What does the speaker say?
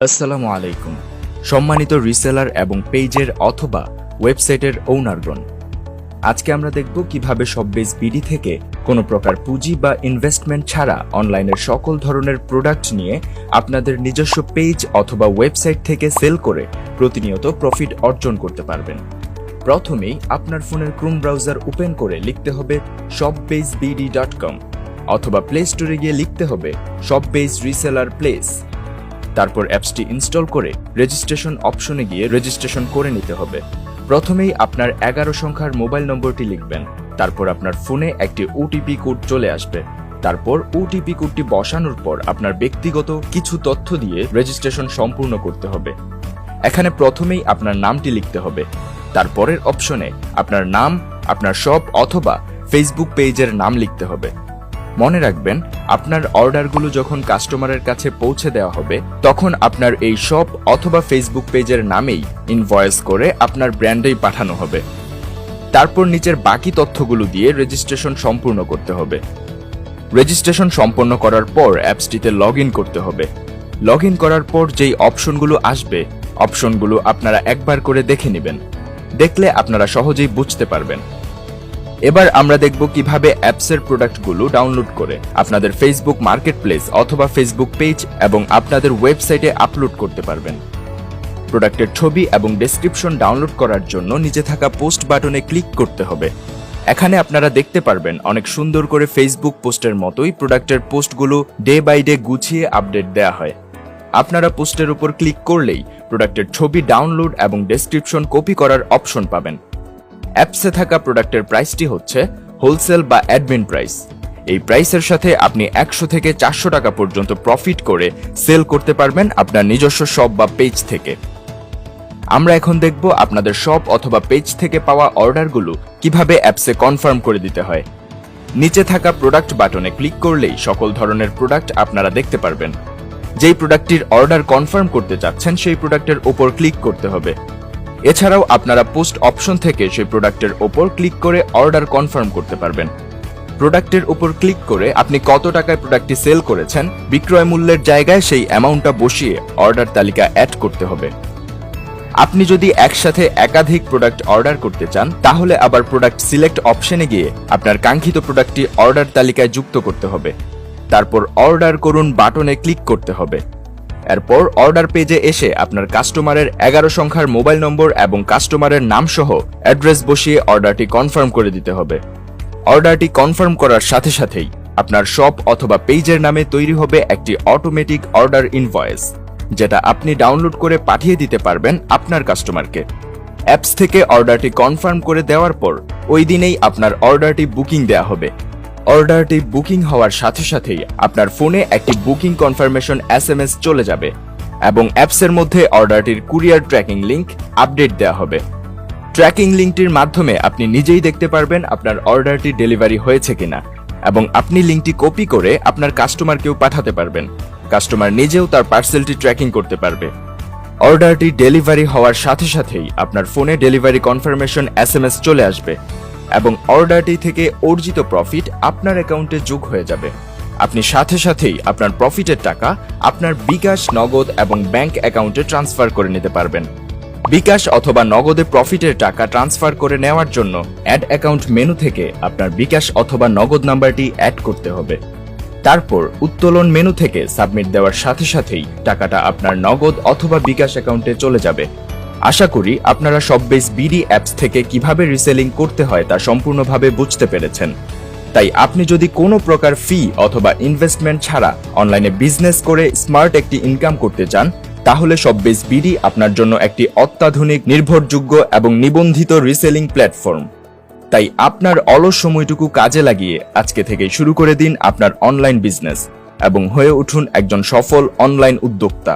আসসালামু আলাইকুম। সম্মানিত রিসেলার এবং পেজের অথবা ওয়েবসাইটের ওনারগণ, আজকে আমরা দেখব কিভাবে শপবেজ বিডি থেকে কোনো প্রকার পুঁজি বা ইনভেস্টমেন্ট ছাড়া অনলাইনের সকল ধরনের প্রোডাক্ট নিয়ে আপনাদের নিজস্ব পেজ অথবা ওয়েবসাইট থেকে সেল করে প্রতিনিয়ত প্রফিট অর্জন করতে পারবেন। প্রথমেই আপনার ফোনের ক্রোম ব্রাউজার ওপেন করে লিখতে হবে shopbazebd.com অথবা প্লে স্টোরে গিয়ে লিখতে হবে শপবেজ রিসেলার প্লেস। তারপর অ্যাপসটি ইনস্টল করে রেজিস্ট্রেশন অপশনে গিয়ে রেজিস্ট্রেশন করে নিতে হবে। প্রথমেই আপনার 11 সংখ্যার মোবাইল নম্বরটি লিখবেন। তারপর আপনার ফোনে একটি ওটিপি কোড চলে আসবে। তারপর ওটিপি কোডটি বসানোর পর আপনার ব্যক্তিগত কিছু তথ্য দিয়ে রেজিস্ট্রেশন সম্পূর্ণ করতে হবে। এখানে প্রথমেই আপনার নামটি লিখতে হবে। তারপরের অপশনে আপনার নাম, আপনার শপ অথবা ফেসবুক পেজের নাম লিখতে হবে। মনে রাখবেন, আপনার অর্ডারগুলো যখন কাস্টমারের কাছে পৌঁছে দেওয়া হবে তখন আপনার এই শপ অথবা ফেসবুক পেজের নামেই ইনভয়েস করে আপনার ব্র্যান্ডেই পাঠানো হবে। তারপর নিচের বাকি তথ্যগুলো দিয়ে রেজিস্ট্রেশন সম্পূর্ণ করতে হবে। রেজিস্ট্রেশন সম্পন্ন করার পর অ্যাপসটিতে লগ ইন করতে হবে। লগ ইন করার পর যেই অপশনগুলো আসবে, অপশনগুলো আপনারা একবার করে দেখে নেবেন। দেখলে আপনারা সহজেই বুঝতে পারবেন। এবার আমরা দেখব কিভাবে অ্যাপসের প্রোডাক্টগুলো ডাউনলোড করে আপনাদের ফেসবুক মার্কেটপ্লেস অথবা ফেসবুক পেজ এবং আপনাদের ওয়েবসাইটে আপলোড করতে পারবেন। প্রোডাক্টের ছবি এবং ডেসক্রিপশন ডাউনলোড করার জন্য নিচে থাকা পোস্ট বাটনে ক্লিক করতে হবে। এখানে আপনারা দেখতে পারবেন অনেক সুন্দর করে ফেসবুক পোস্টের মতোই প্রোডাক্টের পোস্টগুলো ডে বাই ডে গুছিয়ে আপডেট দেয়া হয়। আপনারা পোস্টের উপর ক্লিক করলেই প্রোডাক্টের ছবি ডাউনলোড এবং ডেসক্রিপশন কপি করার অপশন পাবেন। অ্যাপসে থাকা প্রোডাক্টের প্রাইসটি হচ্ছে হোলসেল বা অ্যাডমিন প্রাইস। এই প্রাইসের সাথে আপনি 100 থেকে 400 টাকা পর্যন্ত প্রফিট করে সেল করতে পারবেন আপনার নিজস্ব শপ বা পেজ থেকে। আমরা এখন দেখব আপনাদের শপ অথবা পেজ থেকে পাওয়া অর্ডারগুলো কিভাবে অ্যাপসে কনফার্ম করে দিতে হয়। নিচে থাকা প্রোডাক্ট বাটনে ক্লিক করলেই সকল ধরনের প্রোডাক্ট আপনারা দেখতে পারবেন। যেই প্রোডাক্টটির অর্ডার কনফার্ম করতে চাচ্ছেন সেই প্রোডাক্টের উপর ক্লিক করতে হবে। এছাড়াও আপনারা পোস্ট অপশন থেকে সেই প্রোডাক্টের ওপর ক্লিক করে অর্ডার কনফার্ম করতে পারবেন। প্রোডাক্টের উপর ক্লিক করে আপনি কত টাকায় প্রোডাক্টটি সেল করেছেন বিক্রয় মূল্যের জায়গায় সেই অ্যামাউন্টটা বসিয়ে অর্ডার তালিকা অ্যাড করতে হবে। আপনি যদি একসাথে একাধিক প্রোডাক্ট অর্ডার করতে চান তাহলে আবার প্রোডাক্ট সিলেক্ট অপশনে গিয়ে আপনার কাঙ্ক্ষিত প্রোডাক্টটি অর্ডার তালিকায় যুক্ত করতে হবে। তারপর অর্ডার করুন বাটনে ক্লিক করতে হবে। এরপর অর্ডার পেজে এসে আপনার কাস্টমারের 11 সংখ্যার মোবাইল নম্বর এবং কাস্টমারের নাম সহ অ্যাড্রেস বসিয়ে অর্ডারটি কনফার্ম করে দিতে হবে। অর্ডারটি কনফার্ম করার সাথে সাথেই আপনার শপ অথবা পেজের নামে তৈরি হবে একটি অটোমেটিক অর্ডার ইনভয়েস, যেটা আপনি ডাউনলোড করে পাঠিয়ে দিতে পারবেন আপনার কাস্টমারকে। অ্যাপস থেকে অর্ডারটি কনফার্ম করে দেওয়ার পর ওই দিনেই আপনার অর্ডারটি বুকিং দেওয়া হবে। অর্ডারটি বুকিং হওয়ার সাথে সাথেই আপনার ফোনে একটি বুকিং কনফার্মেশন SMS চলে যাবে এবং অ্যাপসের মধ্যে অর্ডারটির কুরিয়ার ট্র্যাকিং লিংক আপডেট দেওয়া হবে। ট্র্যাকিং লিংকটির মাধ্যমে আপনি নিজেই দেখতে পারবেন আপনার অর্ডারটি ডেলিভারি হয়েছে কিনা এবং আপনি লিংকটি কপি করে আপনার কাস্টমারকেও পাঠাতে পারবেন। কাস্টমার নিজেও তার পার্সেলটি ট্র্যাকিং করতে পারবে। অর্ডারটি ডেলিভারি হওয়ার সাথে সাথেই আপনার ফোনে ডেলিভারি কনফার্মেশন SMS চলে আসবে এবং অর্ডারটি থেকে অর্জিত প্রফিট আপনার অ্যাকাউন্টে যোগ হয়ে যাবে। আপনি সাথে সাথেই আপনার প্রফিটের টাকা আপনার বিকাশ, নগদ এবং ব্যাংক অ্যাকাউন্টে ট্রান্সফার করে নিতে পারবেন। বিকাশ অথবা নগদে প্রফিটের টাকা ট্রান্সফার করে নেওয়ার জন্য অ্যাড অ্যাকাউন্ট মেনু থেকে আপনার বিকাশ অথবা নগদ নাম্বারটি অ্যাড করতে হবে। তারপর উত্তোলন মেনু থেকে সাবমিট দেওয়ার সাথে সাথেই টাকাটা আপনার নগদ অথবা বিকাশ অ্যাকাউন্টে চলে যাবে। আশা করি আপনারা শপবেজ বিডি অ্যাপস থেকে কিভাবে রিসেলিং করতে হয় তা সম্পূর্ণভাবে বুঝতে পেরেছেন। তাই আপনি যদি কোনো প্রকার ফি অথবা ইনভেস্টমেন্ট ছাড়া অনলাইনে বিজনেস করে স্মার্ট একটি ইনকাম করতে চান তাহলে শপবেজ বিডি আপনার জন্য একটি অত্যাধুনিক, নির্ভরযোগ্য এবং নিবন্ধিত রিসেলিং প্ল্যাটফর্ম। তাই আপনার অলস সময়টুকু কাজে লাগিয়ে আজকে থেকে শুরু করে দিন আপনার অনলাইন বিজনেস এবং হয়ে উঠুন একজন সফল অনলাইন উদ্যোক্তা।